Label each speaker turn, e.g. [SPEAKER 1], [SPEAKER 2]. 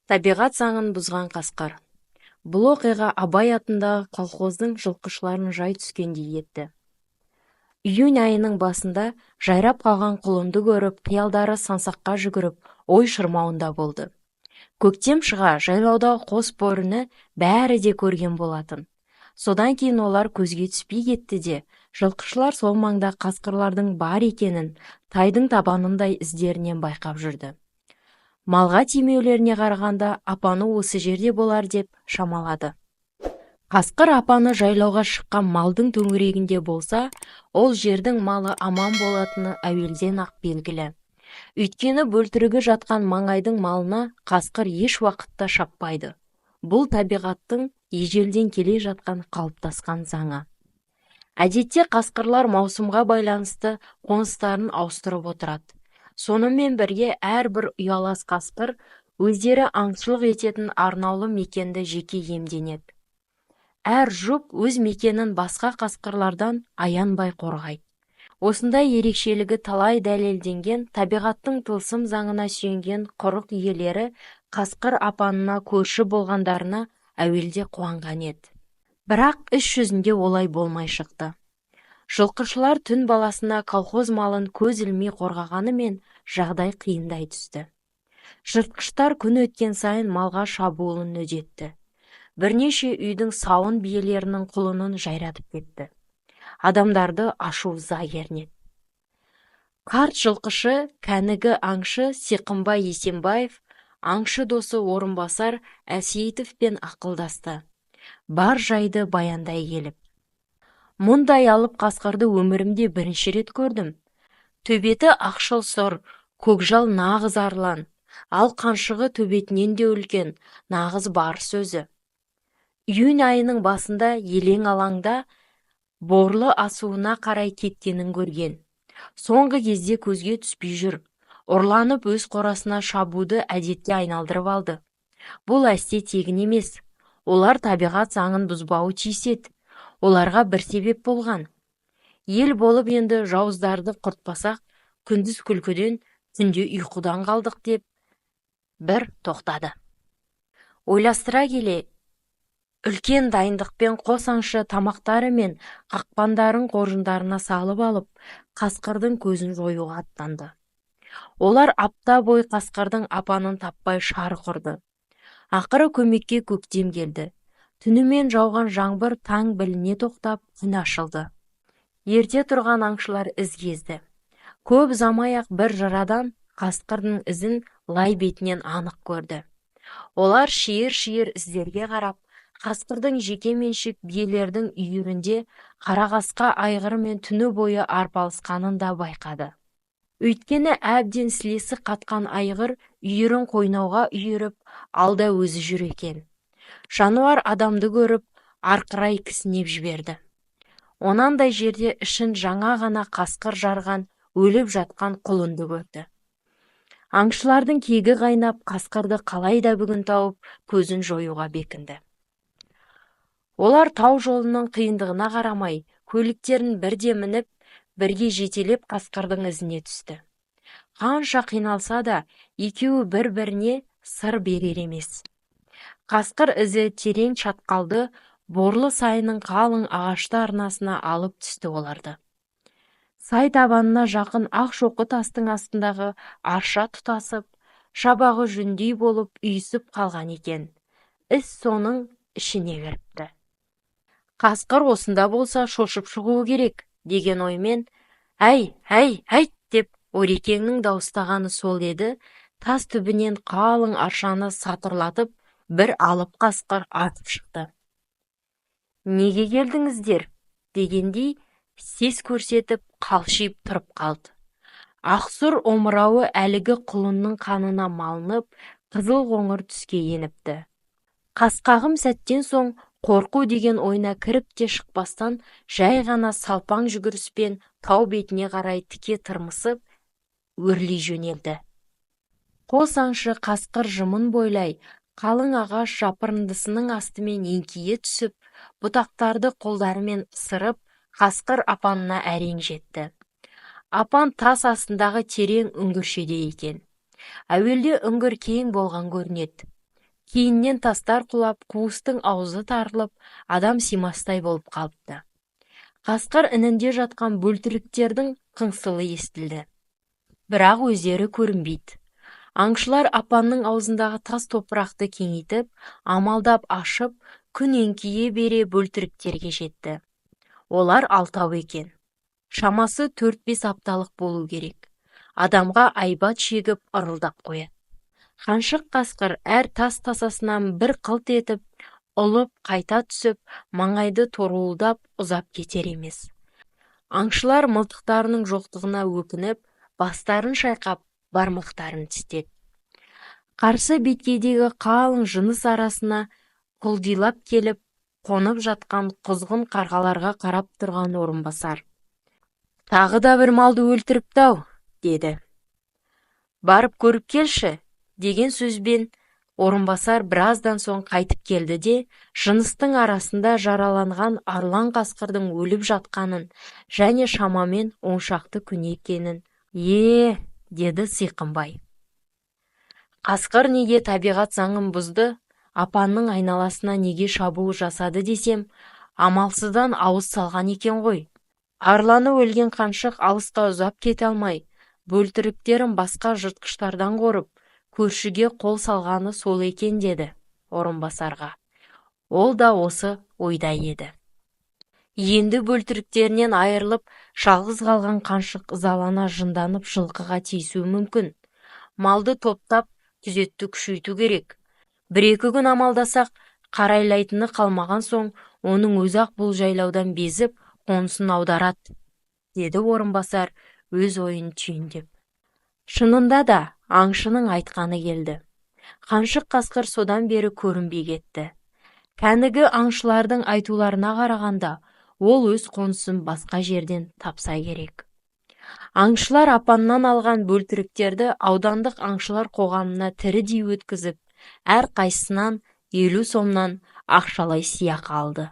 [SPEAKER 1] Табиғат заңын бұзған қасқыр. Бұл оқиға Абай атындағы колхоздың жылқышыларын жай түскендей етті. Июнь айының басында жайрап қалған құлынды көріп, қиялдары сансаққа жүгіріп, ой шырмауында болды. Көктем шыға жайлаудағы қос бөріні бәрі де көрген болатын. Содан кейін олар көзге түспей кетті де, жылқышылар сол маңда қасқырлардың бар екенін тайдың табанындай іздерінен байқап жүрді. Малға тимеулеріне қарағанда апаны осы жерде болар деп шамалады. Қасқыр апаны жайлауға шыққан малдың төңірегінде болса, ол жердің малы аман болатыны әуелден ақ белгілі. Өйткені бөлтірігі жатқан маңайдың малына қасқыр еш уақытта шаппайды. Бұл табиғаттың ежелден келе жатқан қалыптасқан заңы. Әдетте қасқырлар маусымға байланысты қоныстарын ауыстырып отырады. Сонымен бірге әрбір ұялас қасқыр өздері аңшылық ететін арнаулы мекенді жеке иемденеді. Әр жұп өз мекенін басқа қасқырлардан аянбай қорғайды. Осындай ерекшелігі талай дәлелденген табиғаттың тылсым заңына сүйенген құрық иелері қасқыр апанына көрші болғандарына әуелде қуанған еді. Бірақ іс жүзінде олай болмай шықты. Жылқышылар түн баласына колхоз малын көз ілмей қорғағанымен жағдай қиындай түсті. Жыртқыштар күн өткен сайын малға шабуылын үдетті. Бірнеше үйдің сауын биелерінің құлынын жайратып кетті. Адамдарды ашу ыза кернеді. Қарт жылқышы, кәнігі аңшы Сиқымбай Есенбаев, аңшы досы орынбасар Әсейітовпен ақылдасты. Бар жайды баяндай келіп: мұндай алып қасқырды өмірімде бірінші рет көрдім. Төбеті ақшыл сұр, көкжал нағыз арлан, ал қаншығы төбетінен де үлкен, нағыз барыс өзі. Июнь айының басында елең алаңда борлы асуына қарай кеткенін көрген. Соңғы кезде көзге түспей жүр. Ұрланып өз қорасына шабуды әдетке айналдырып алды. Бұл әсте тегін емес. Олар табиғат заңын бұзбауы тиіс еді. Оларға бір себеп болған. Ел болып енді жауыздарды құртпасақ, күндіз күлкіден, түнде ұйқыдан қалдық деп бір тоқтады. Ойластыра келе, үлкен дайындықпен қос аңшы тамақтары мен қақпандарын қоржындарына салып алып, қасқырдың көзін жоюға аттанды. Олар апта бой қасқырдың апанын таппай шарқ ұрды. Ақыры көмекке көктем келді. Түнімен жауған жаңбыр таң біліне тоқтап, күн ашылды. Ерте тұрған аңшылар із кезді. Көп ұзамай-ақ бір жырадан қасқырдың ізін лай бетінен анық көрді. Олар шиыр-шиыр іздерге қарап, қасқырдың жеке меншік биелердің үйірінде қара қасқа айғырмен түні бойы арпалысқанын да байқады. Өйткені әбден сілесі қатқан айғыр үйірін қойнауға үйіріп, алда өзі жүр екен. Жануар адамды көріп, арқырай кісінеп жіберді. Онандай жерде ішін жаңа ғана қасқыр жарған, өліп жатқан құлынды көрді. Аңшылардың кегі қайнап, қасқырды қалайда бүгін тауып, көзін жоюға бекінді. Олар тау жолының қиындығына қарамай, көліктерін бірде мініп, бірге жетелеп қасқырдың ізіне түсті. Қанша қиналса да, екеуі бір-біріне сыр берер емес. Қасқыр ізі терең шатқалды, борлы сайының қалың ағашты арнасына алып түсті оларды. Сай табанына жақын ақ шоқы тастың астындағы арша тұтасып, шабағы жүндей болып үйісіп қалған екен. Іс соның ішіне кіріпті. Қасқыр осында болса шошып шығуы керек деген оймен, әй деп Орекеңнің дауыстағаны сол еді. Тас түбінен қалың аршаны сатырлатып, бір алып қасқыр атып шықты. Неге келдіңіздер? Дегендей сес көрсетіп қалшиып тұрып қалды. Ақсұр омырауы әлігі құлынның қанына малынып, қызыл қоңыр түске еніпті. Қасқағым сәттен соң қорқу деген ойына кіріп те шықпастан, жай ғана салпаң жүгіріспен тау бетіне қарай тіке тырмысып, өрлей жөнелді. Қос аңшы қасқыр жымын бойлай, қалың ағаш жапырындысының астымен еңкейе түсіп, бұтақтарды қолдарымен ысырып, қасқыр апанына әрең жетті. Апан тас астындағы терең үңгіршеде екен. Әуелде үңгір кең болған көрінеді. Кейіннен тастар құлап, қуыстың аузы тарылып, адам симастай болып қалыпты. Қасқыр інінде жатқан бөлтіріктердің қыңсылы естілді. Бірақ өздері көрінбейді. Аңшылар апанның аузындағы тас топырақты кеңейтіп, амалдап ашып, күн еңкейе бере бөлтіріктерге жетті. Олар 6 екен. Шамасы 4-5 апталық болу керек. Адамға айбат шегіп ырылдап қояды. Қаншық қасқыр әр тас тасасынан бір қылт етіп, ұлып қайта түсіп, маңайды торуылдап ұзап кетер емес. Аңшылар мылтықтарының жоқтығына өкініп, бастарын шайқап, бармақтарын тістеді. Қарсы беткейдегі қалың жыныс арасына құлдилап келіп, қонып жатқан құзғын қарғаларға қарап тұрған Орынбасар: «Тағы да бір малды өлтіріпті-ау», деді. «Барып көріп келші», деген сөзбен Орынбасар біраздан соң қайтып келді де, жыныстың арасында жараланған арлан қасқырдың өліп жатқанын және шамамен 10 шақты күн екенін: деді Сиқымбай. «Қасқыр неге табиғат заңын бұзды, апанның айналасына неге шабуыл жасады десем, амалсыздан ауыз салған екен ғой. Арланы өлген қаншық алысқа ұзап кете алмай, бөлтіріктерін басқа жыртқыштардан қорып, көршіге қол салғаны сол екен», деді Орынбасарға. Ол да осы ойда еді. Енді бөлтіріктерінен айырылып, жалғыз қалған қаншық ызалана жынданып жылқыға тиісуі мүмкін. Малды топтап, күзетті күшейту керек. 1-2 күн амалдасақ, қарайлайтыны қалмаған соң, оның өзі-ақ бұл жайлаудан безіп, қонысын аударады, деді Орынбасар өз ойын түйіндеп. Шынында да аңшының айтқаны келді. Қаншық қасқыр содан бері көрінбей кетті. Кәнігі аңшылардың айтуларына қарағанда, ол өз қонысын басқа жерден тапса керек. Аңшылар апаннан алған бөлтіріктерді аудандық аңшылар қоғамына тірідей өткізіп, әр қайсысынан 50 сомнан ақшалай сыйақы алды.